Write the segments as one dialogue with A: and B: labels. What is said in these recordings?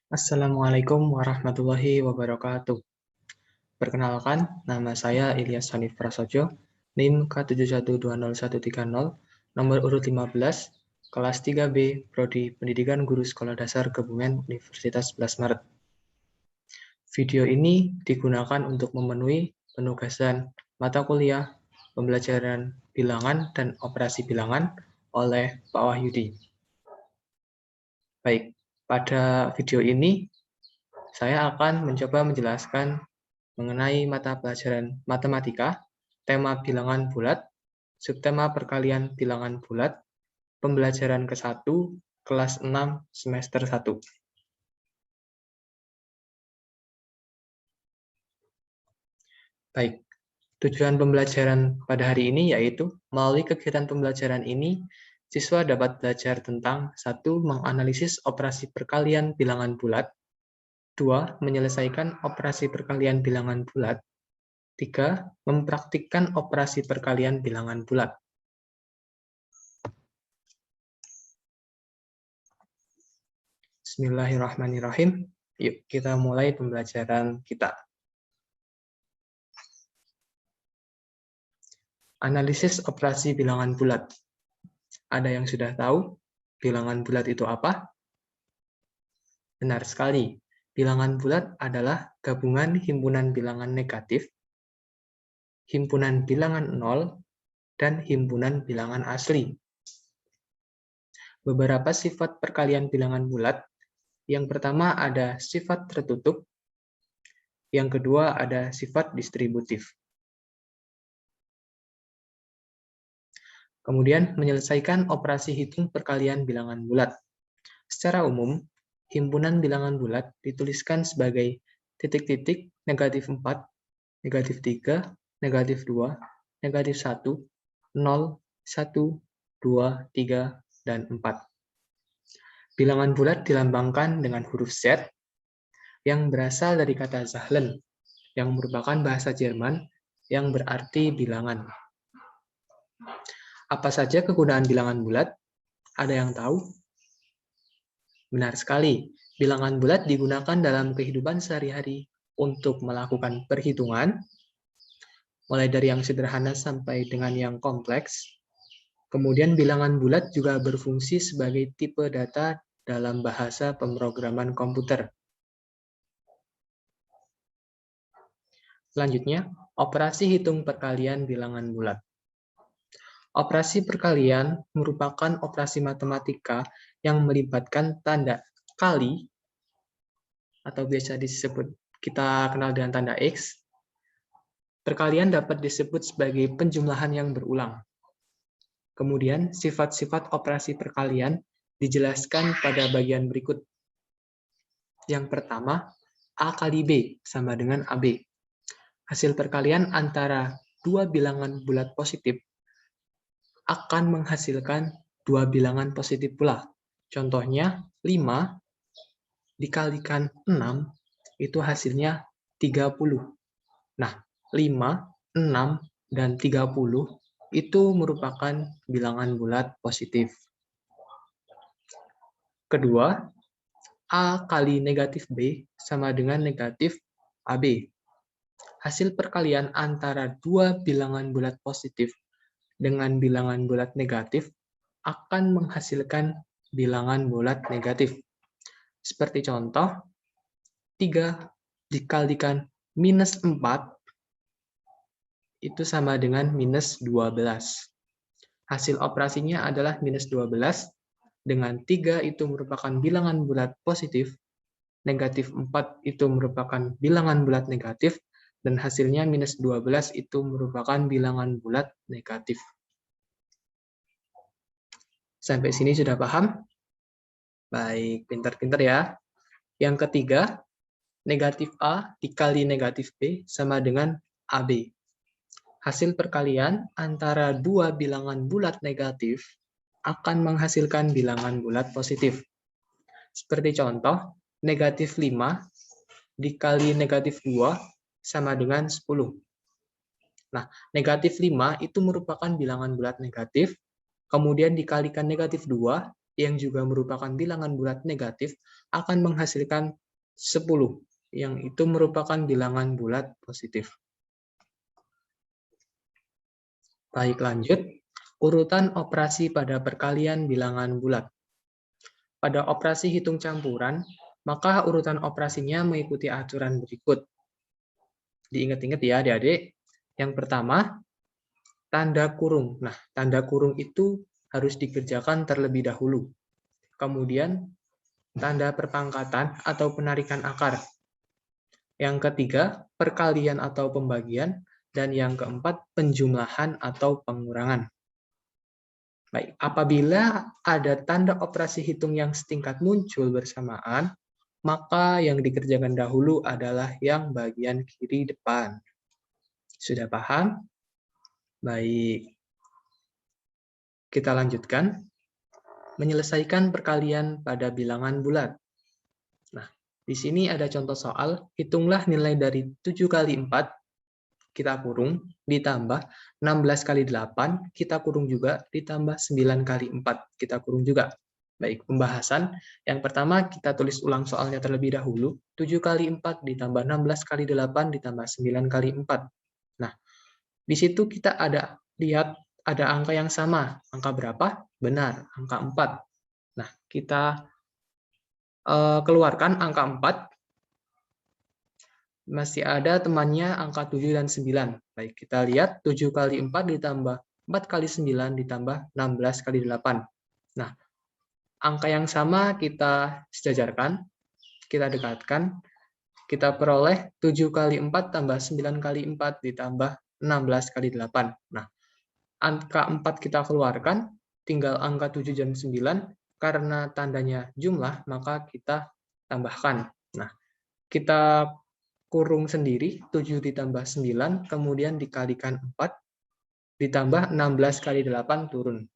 A: Assalamualaikum warahmatullahi wabarakatuh. Perkenalkan, nama saya Ilyas Hanif Prasojo, NIM K712013, nomor urut 15, kelas 3B, Prodi Pendidikan Guru Sekolah Dasar Kebumen Universitas 11 Maret. Video ini digunakan untuk memenuhi penugasan mata kuliah pembelajaran bilangan dan operasi bilangan oleh Pak Wahyudi. Baik, pada video ini saya akan mencoba menjelaskan mengenai mata pelajaran matematika, tema bilangan bulat, subtema perkalian bilangan bulat, pembelajaran ke-1, kelas 6, semester 1. Baik, tujuan pembelajaran pada hari ini yaitu, melalui kegiatan pembelajaran ini, siswa dapat belajar tentang 1. Menganalisis operasi perkalian bilangan bulat, 2. Menyelesaikan operasi perkalian bilangan bulat, 3. Mempraktikkan operasi perkalian bilangan bulat. Bismillahirrahmanirrahim. Yuk, kita mulai pembelajaran kita. Analisis operasi bilangan bulat. Ada yang sudah tahu bilangan bulat itu apa? Benar sekali. Bilangan bulat adalah gabungan himpunan bilangan negatif, himpunan bilangan 0, dan himpunan bilangan asli. Beberapa sifat perkalian bilangan bulat. Yang pertama ada sifat tertutup, yang kedua ada sifat distributif. Kemudian menyelesaikan operasi hitung perkalian bilangan bulat. Secara umum, himpunan bilangan bulat dituliskan sebagai titik-titik negatif 4, negatif 3, negatif 2, negatif 1, 0, 1, 2, 3, dan 4. Bilangan bulat dilambangkan dengan huruf Z yang berasal dari kata Zahlen, yang merupakan bahasa Jerman yang berarti bilangan. Apa saja kegunaan bilangan bulat? Ada yang tahu? Benar sekali, bilangan bulat digunakan dalam kehidupan sehari-hari untuk melakukan perhitungan, mulai dari yang sederhana sampai dengan yang kompleks. Kemudian bilangan bulat juga berfungsi sebagai tipe data dalam bahasa pemrograman komputer. Selanjutnya, operasi hitung perkalian bilangan bulat. Operasi perkalian merupakan operasi matematika yang melibatkan tanda kali, atau biasa disebut kita kenal dengan tanda X. Perkalian dapat disebut sebagai penjumlahan yang berulang. Kemudian, sifat-sifat operasi perkalian dijelaskan pada bagian berikut. Yang pertama, A kali B sama dengan AB. Hasil perkalian antara dua bilangan bulat positif akan menghasilkan dua bilangan positif pula. Contohnya, 5 dikalikan 6, itu hasilnya 30. Nah, 5, 6, dan 30 itu merupakan bilangan bulat positif. Kedua, A kali negatif B sama dengan negatif AB. Hasil perkalian antara dua bilangan bulat positif dengan bilangan bulat negatif akan menghasilkan bilangan bulat negatif. Seperti contoh, 3 dikalikan minus 4 itu sama dengan minus 12. Hasil operasinya adalah minus 12, dengan 3 itu merupakan bilangan bulat positif, negatif 4 itu merupakan bilangan bulat negatif, dan hasilnya minus 12 itu merupakan bilangan bulat negatif. Sampai sini sudah paham? Baik, pintar-pintar ya. Yang ketiga, negatif A dikali negatif B sama dengan AB. Hasil perkalian antara dua bilangan bulat negatif akan menghasilkan bilangan bulat positif. Seperti contoh, negatif 5 dikali negatif 2 sama dengan 10. Nah, negatif 5 itu merupakan bilangan bulat negatif, kemudian dikalikan negatif 2, yang juga merupakan bilangan bulat negatif akan menghasilkan 10, yang itu merupakan bilangan bulat positif. Baik, lanjut. Urutan operasi pada perkalian bilangan bulat. Pada operasi hitung campuran, maka urutan operasinya mengikuti aturan berikut. Diingat-ingat ya adik-adik. Yang pertama, tanda kurung. Nah, tanda kurung itu harus dikerjakan terlebih dahulu. Kemudian, tanda perpangkatan atau penarikan akar. Yang ketiga, perkalian atau pembagian. Dan yang keempat, penjumlahan atau pengurangan. Baik, apabila ada tanda operasi hitung yang setingkat muncul bersamaan, maka yang dikerjakan dahulu adalah yang bagian kiri depan. Sudah paham? Baik. Kita lanjutkan. Menyelesaikan perkalian pada bilangan bulat. Nah, di sini ada contoh soal, hitunglah nilai dari 7 kali 4, kita kurung, ditambah 16 kali 8, kita kurung juga, ditambah 9 kali 4, kita kurung juga. Baik, pembahasan. Yang pertama, kita tulis ulang soalnya terlebih dahulu. 7 kali 4 ditambah 16 kali 8 ditambah 9 kali 4. Nah, di situ kita lihat ada angka yang sama. Angka berapa? Benar, angka 4. Nah, kita keluarkan angka 4. Masih ada temannya angka 7 dan 9. Baik, kita lihat 7 kali 4 ditambah 4 kali 9 ditambah 16 kali 8. Nah, angka yang sama kita sejajarkan, kita dekatkan, kita peroleh 7 kali 4 tambah 9 kali 4 ditambah 16 kali 8. Nah, angka 4 kita keluarkan, tinggal angka 7 dan 9, karena tandanya jumlah, maka kita tambahkan. Nah, kita kurung sendiri, 7 ditambah 9, kemudian dikalikan 4, ditambah 16 kali 8 turun.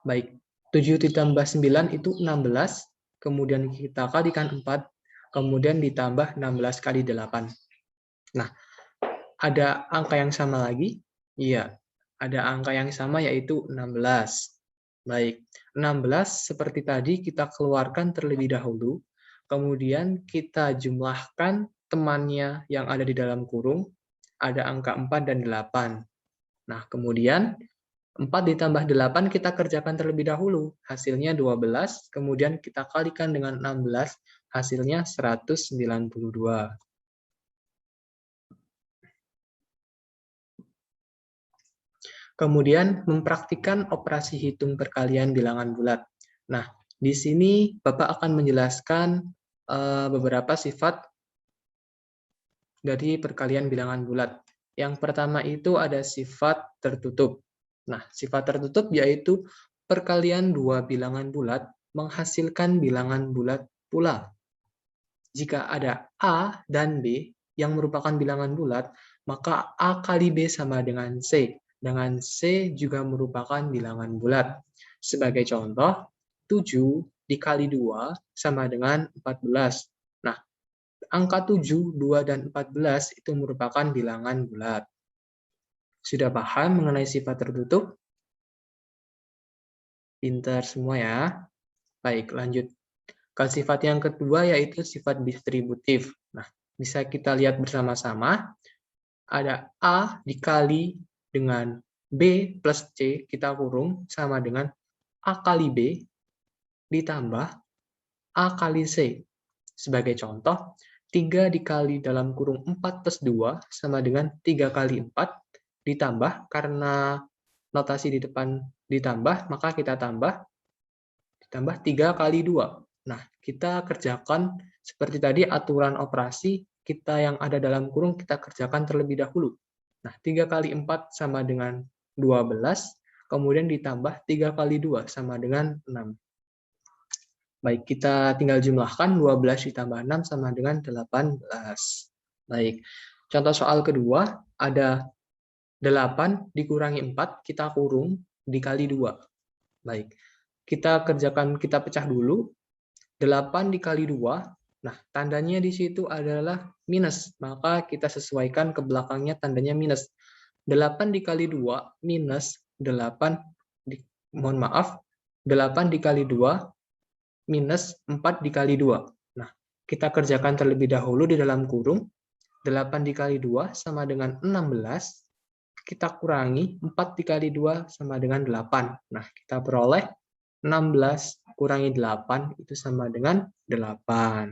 A: Baik, 7 ditambah 9 itu 16, kemudian kita kalikan 4, kemudian ditambah 16 kali 8. Nah, ada angka yang sama lagi? Iya, ada angka yang sama yaitu 16. Baik, 16 seperti tadi kita keluarkan terlebih dahulu, kemudian kita jumlahkan temannya yang ada di dalam kurung, ada angka 4 dan 8. Nah, kemudian 4 ditambah 8 kita kerjakan terlebih dahulu, hasilnya 12, kemudian kita kalikan dengan 16, hasilnya 192. Kemudian mempraktikkan operasi hitung perkalian bilangan bulat. Nah, di sini Bapak akan menjelaskan beberapa sifat dari perkalian bilangan bulat. Yang pertama itu ada sifat tertutup. Nah, sifat tertutup yaitu perkalian dua bilangan bulat menghasilkan bilangan bulat pula. Jika ada A dan B yang merupakan bilangan bulat, maka A kali B sama dengan C. Dengan C juga merupakan bilangan bulat. Sebagai contoh, 7 dikali 2 sama dengan 14. Nah, angka 7, 2, dan 14 itu merupakan bilangan bulat. Sudah paham mengenai sifat tertutup? Pintar semua ya. Baik, lanjut. Ke sifat yang kedua yaitu sifat distributif. Nah, bisa kita lihat bersama-sama. Ada A dikali dengan B plus C, kita kurung, sama dengan A kali B ditambah A kali C. Sebagai contoh, 3 dikali dalam kurung 4 plus 2 sama dengan 3 kali 4, ditambah, karena notasi di depan ditambah, maka kita ditambah 3 kali 2. Nah, kita kerjakan seperti tadi aturan operasi, kita yang ada dalam kurung kita kerjakan terlebih dahulu. Nah, 3 kali 4 sama dengan 12, kemudian ditambah 3 kali 2 sama dengan 6. Baik, kita tinggal jumlahkan 12 ditambah 6 sama dengan 18. Baik, contoh soal kedua, ada 8 dikurangi 4, kita kurung, dikali 2. Baik, kita kerjakan, kita pecah dulu. 8 dikali 2, nah tandanya di situ adalah minus, maka kita sesuaikan ke belakangnya tandanya minus. 8 dikali 2 minus 8, mohon maaf, 8 dikali 2 minus 4 dikali 2. Nah, kita kerjakan terlebih dahulu di dalam kurung. 8 dikali 2 sama dengan 16. Kita kurangi 4 dikali 2 sama dengan 8. Nah, kita peroleh 16 kurangi 8 itu sama dengan 8.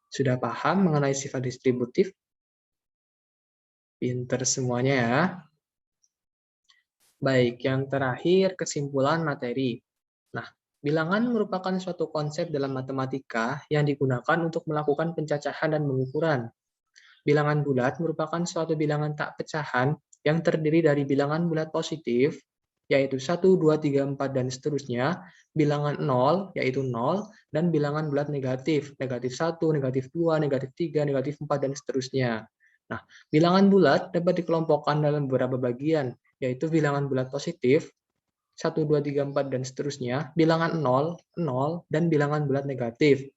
A: Sudah paham mengenai sifat distributif? Pinter semuanya ya. Baik, yang terakhir kesimpulan materi. Nah, bilangan merupakan suatu konsep dalam matematika yang digunakan untuk melakukan pencacahan dan pengukuran. Bilangan bulat merupakan suatu bilangan tak pecahan yang terdiri dari bilangan bulat positif, yaitu 1, 2, 3, 4, dan seterusnya, bilangan 0, yaitu 0, dan bilangan bulat negatif, negatif 1, negatif 2, negatif 3, negatif 4, dan seterusnya. Nah, bilangan bulat dapat dikelompokkan dalam beberapa bagian, yaitu bilangan bulat positif, 1, 2, 3, 4, dan seterusnya, bilangan 0, 0, dan bilangan bulat negatif,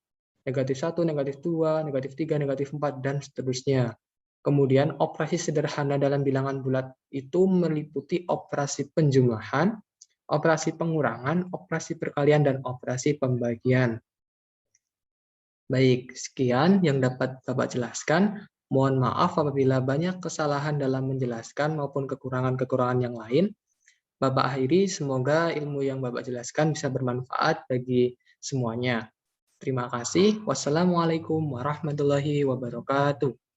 A: negatif 1, negatif 2, negatif 3, negatif 4, dan seterusnya. Kemudian operasi sederhana dalam bilangan bulat itu meliputi operasi penjumlahan, operasi pengurangan, operasi perkalian, dan operasi pembagian. Baik, sekian yang dapat Bapak jelaskan. Mohon maaf apabila banyak kesalahan dalam menjelaskan maupun kekurangan-kekurangan yang lain. Bapak akhiri, semoga ilmu yang Bapak jelaskan bisa bermanfaat bagi semuanya. Terima kasih. Wassalamualaikum warahmatullahi wabarakatuh.